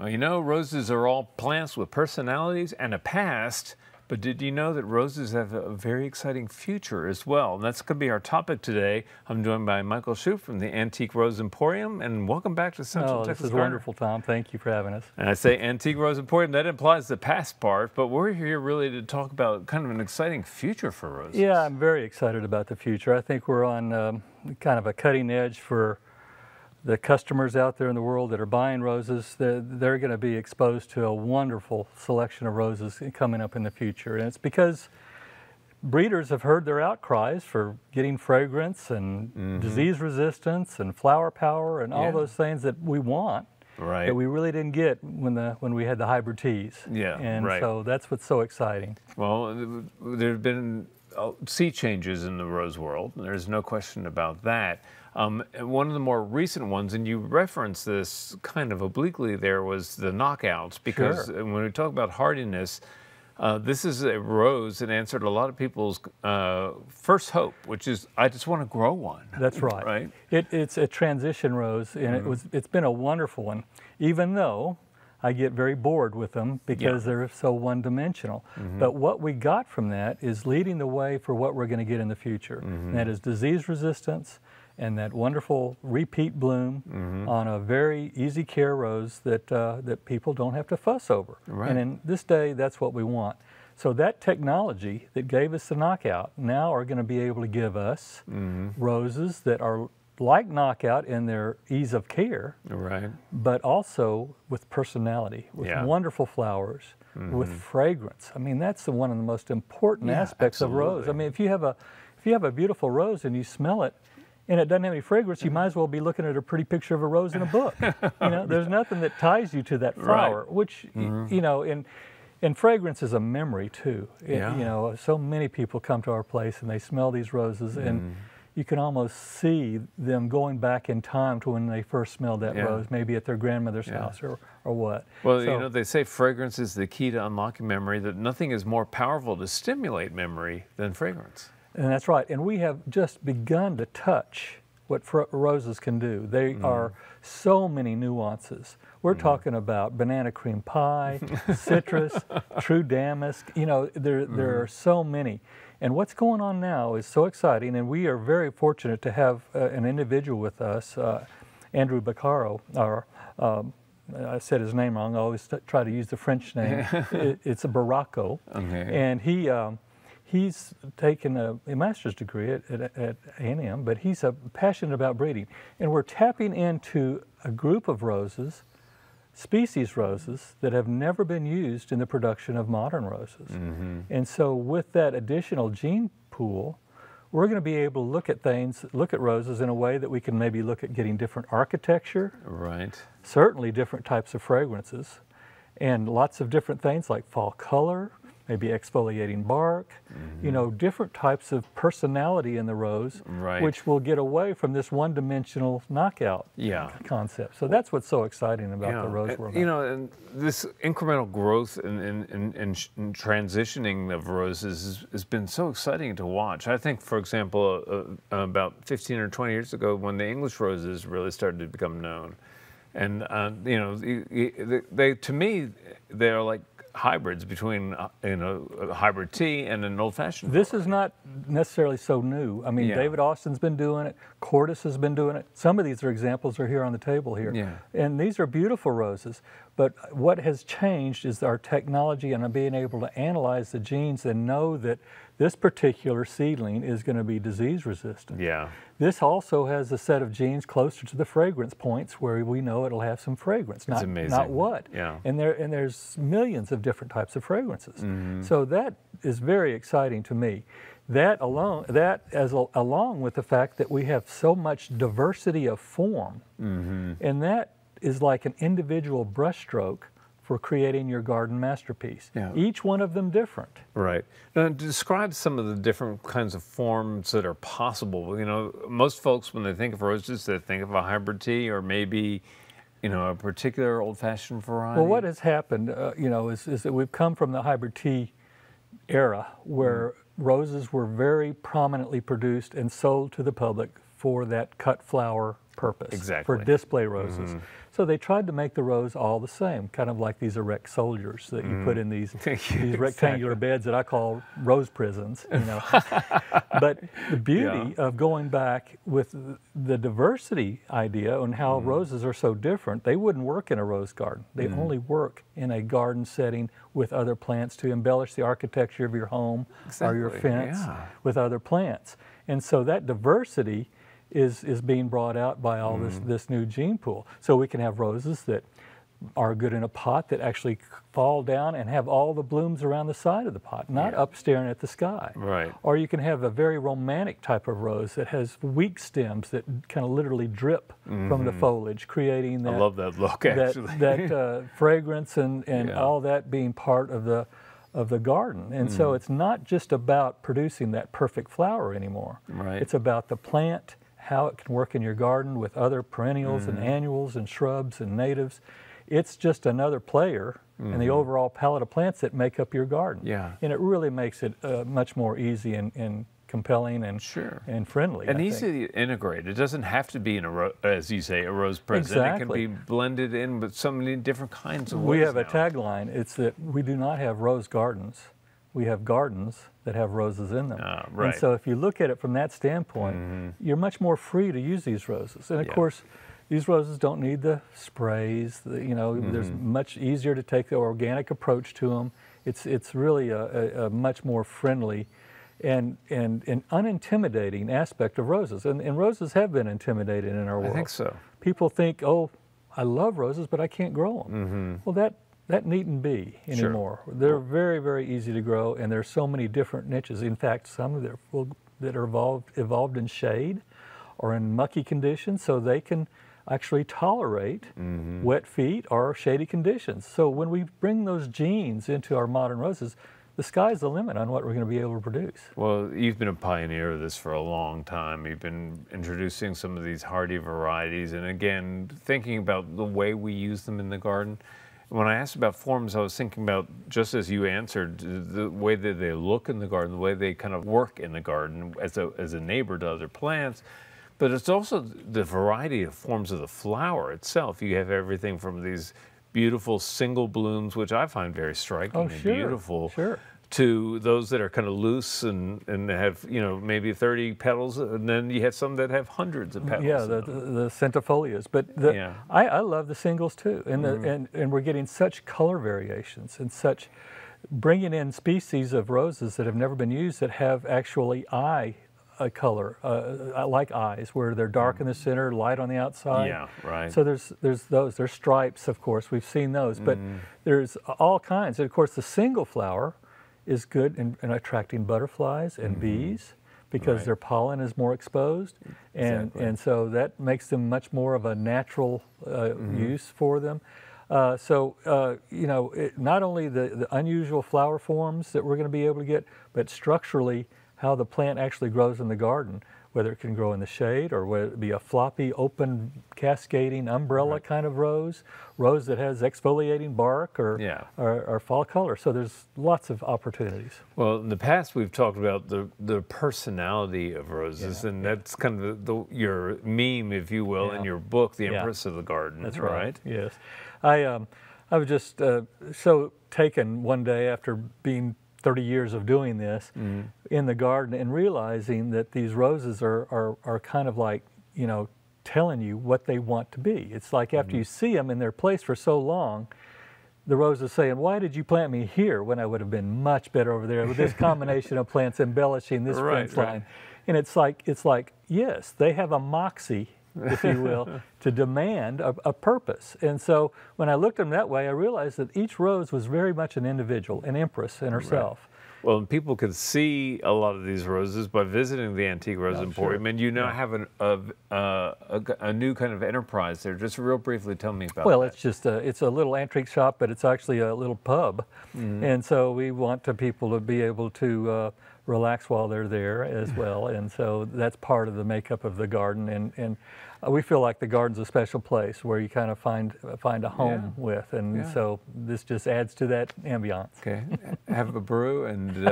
Well, you know, roses are all plants with personalities and a past, but did you know that roses have a very exciting future as well? And that's going to be our topic today. I'm joined by Michael Shoup from the Antique Rose Emporium, and welcome back to Central Texas This is Garden. wonderful, Tom. Thank you for having us. And I say Antique Rose Emporium, that implies the past part, but we're here really to talk about kind of an exciting future for roses. Yeah, I'm very excited about the future. I think we're on kind of a cutting edge for the customers out there in the world that are buying roses. They're going to be exposed to a wonderful selection of roses coming up in the future. And it's because breeders have heard their outcries for getting fragrance and disease resistance and flower power and all those things that we want. Right. That we really didn't get when we had the hybrid teas. Yeah, and right. so that's what's so exciting. Well, there have been sea changes in the rose world. There's no question about that. One of the more recent ones, and you referenced this kind of obliquely there, was the knockouts, because when we talk about hardiness, this is a rose that answered a lot of people's first hope, which is, I just want to grow one. That's right. Right? It's a transition rose, and it's been a wonderful one, even though I get very bored with them because they're so one-dimensional. But what we got from that is leading the way for what we're going to get in the future. And that is disease resistance and that wonderful repeat bloom on a very easy care rose that, that people don't have to fuss over. Right. And in this day, that's what we want. So that technology that gave us the knockout now are going to be able to give us roses that are like knockout in their ease of care, Right. but also with personality, with wonderful flowers, with fragrance. I mean, that's one of the most important aspects of rose. I mean, if you have a beautiful rose and you smell it, and it doesn't have any fragrance, you might as well be looking at a pretty picture of a rose in a book. You know, there's nothing that ties you to that flower, which you know, and fragrance is a memory too. You know, so many people come to our place and they smell these roses, and you can almost see them going back in time to when they first smelled that rose, maybe at their grandmother's house or what. Well, so, you know, they say fragrance is the key to unlocking memory, that nothing is more powerful to stimulate memory than fragrance. And that's right. And we have just begun to touch what roses can do. They are so many nuances. We're talking about banana cream pie, citrus, true damask. You know, there are so many. And what's going on now is so exciting, and we are very fortunate to have an individual with us, Andrew Beccaro, I said his name wrong. I always try to use the French name. It's a Baracco. And he's taken a master's degree at A&M, but he's passionate about breeding. And we're tapping into a group of roses, species roses, that have never been used in the production of modern roses. And so with that additional gene pool, we're going to be able to look at roses in a way that we can maybe look at getting different architecture, certainly different types of fragrances, and lots of different things like fall color, maybe exfoliating bark, you know, different types of personality in the rose, which will get away from this one-dimensional knockout concept. So that's what's so exciting about the rose world. You know, and this incremental growth and transitioning of roses has been so exciting to watch. I think, for example, about 15 or 20 years ago, when the English roses really started to become known, and you know, they to me, they're like hybrids between you know, a hybrid tea and an old-fashioned. This is not necessarily so new. I mean, David Austin's been doing it. Cordes has been doing it. Some of these examples are here on the table here. And these are beautiful roses. But what has changed is our technology and being able to analyze the genes and know that this particular seedling is going to be disease resistant. This also has a set of genes closer to the fragrance points where we know it'll have some fragrance, not what. And there's millions of different types of fragrances. So that is very exciting to me. That along with the fact that we have so much diversity of form, and that is like an individual brushstroke for creating your garden masterpiece. Each one of them different. Now, describe some of the different kinds of forms that are possible. You know, most folks, when they think of roses, they think of a hybrid tea or maybe, you know, a particular old-fashioned variety. Well, what has happened, you know, is that we've come from the hybrid tea era where roses were very prominently produced and sold to the public for that cut flower purpose Exactly. for display roses. So they tried to make the rose all the same, kind of like these erect soldiers that you put in these rectangular beds that I call rose prisons, you know. But the beauty of going back with the diversity idea and how roses are so different, they wouldn't work in a rose garden. They only work in a garden setting with other plants to embellish the architecture of your home or your fence with other plants. And so that diversity is being brought out by all this new gene pool. So we can have roses that are good in a pot that actually fall down and have all the blooms around the side of the pot, not up staring at the sky. Right. Or you can have a very romantic type of rose that has weak stems that kind of literally drip from the foliage, creating that. I love that look, actually. that fragrance and all that being part of the garden. And so it's not just about producing that perfect flower anymore. Right. It's about the plant, how it can work in your garden with other perennials and annuals and shrubs and natives. It's just another player in the overall palette of plants that make up your garden. Yeah. And it really makes it much more easy and compelling and and friendly. And I easy to integrate. It doesn't have to be in as you say, a rose prison. Exactly. It can be blended in with so many different kinds of We ways have a now. tagline. It's that we do not have rose gardens. We have gardens that have roses in them. Right. And so if you look at it from that standpoint, you're much more free to use these roses. And of course, these roses don't need the sprays. There's much easier to take the organic approach to them. It's really a much more friendly and unintimidating aspect of roses. And roses have been intimidated in our world. I think so. People think, oh, I love roses, but I can't grow them. Well, that needn't be anymore. They're very, very easy to grow, and there's so many different niches. In fact, some of them that are evolved in shade or in mucky conditions, so they can actually tolerate wet feet or shady conditions. So when we bring those genes into our modern roses, the sky's the limit on what we're going to be able to produce. Well, you've been a pioneer of this for a long time. You've been introducing some of these hardy varieties, and again, thinking about the way we use them in the garden. When I asked about forms, I was thinking about, just as you answered, the way that they look in the garden, the way they kind of work in the garden as a neighbor to other plants. But it's also the variety of forms of the flower itself. You have everything from these beautiful single blooms, which I find very striking and beautiful, to those that are kind of loose and have, maybe 30 petals, and then you have some that have hundreds of petals. Yeah, the centifolias. But I love the singles too, and we're getting such color variations and such bringing in species of roses that have never been used that have actually a color, like eyes, where they're dark in the center, light on the outside. Yeah, right. So there's those. There's stripes, of course. We've seen those, but there's all kinds. And of course, the single flower is good in attracting butterflies and bees because their pollen is more exposed, and so that makes them much more of a natural use for them. Not only the unusual flower forms that we're going to be able to get, but structurally how the plant actually grows in the garden, whether it can grow in the shade or whether it be a floppy, open, cascading umbrella kind of rose that has exfoliating bark or fall color. So there's lots of opportunities. Well, in the past we've talked about the personality of roses, and that's kind of your meme, if you will, in your book, The Empress of the Garden. That's right. Yes. I was just so taken one day after being 30 years of doing this in the garden and realizing that these roses are kind of like, telling you what they want to be. It's like after you see them in their place for so long, the rose is saying, why did you plant me here when I would have been much better over there with this combination of plants embellishing this fence line? And it's like, yes, they have a moxie, if you will, to demand a purpose. And so when I looked at them that way, I realized that each rose was very much an individual, an empress in herself. Well, and people could see a lot of these roses by visiting the Antique Rose Emporium, and you now have a new kind of enterprise there. Just real briefly, tell me about that. Well, it's just it's a little antique shop, but it's actually a little pub, and so we want people to be able to relax while they're there as well, and so that's part of the makeup of the garden. And we feel like the garden's a special place where you kind of find a home with, and so this just adds to that ambiance. Okay, have a brew and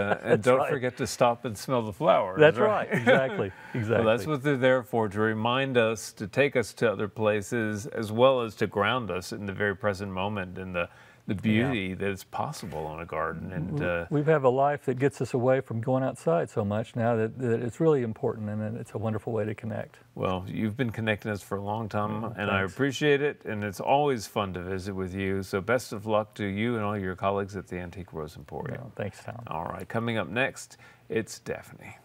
don't forget to stop and smell the flowers. That's right. Exactly. Well, that's what they're there for, to remind us, to take us to other places, as well as to ground us in the very present moment and the beauty that is possible on a garden. And we have a life that gets us away from going outside so much now that it's really important, and it's a wonderful way to connect. Well, you've been connecting us for a long time, and thanks. I appreciate it, and it's always fun to visit with you. So best of luck to you and all your colleagues at the Antique Rose Emporium. Thanks, Tom. All right, coming up next, it's Daphne.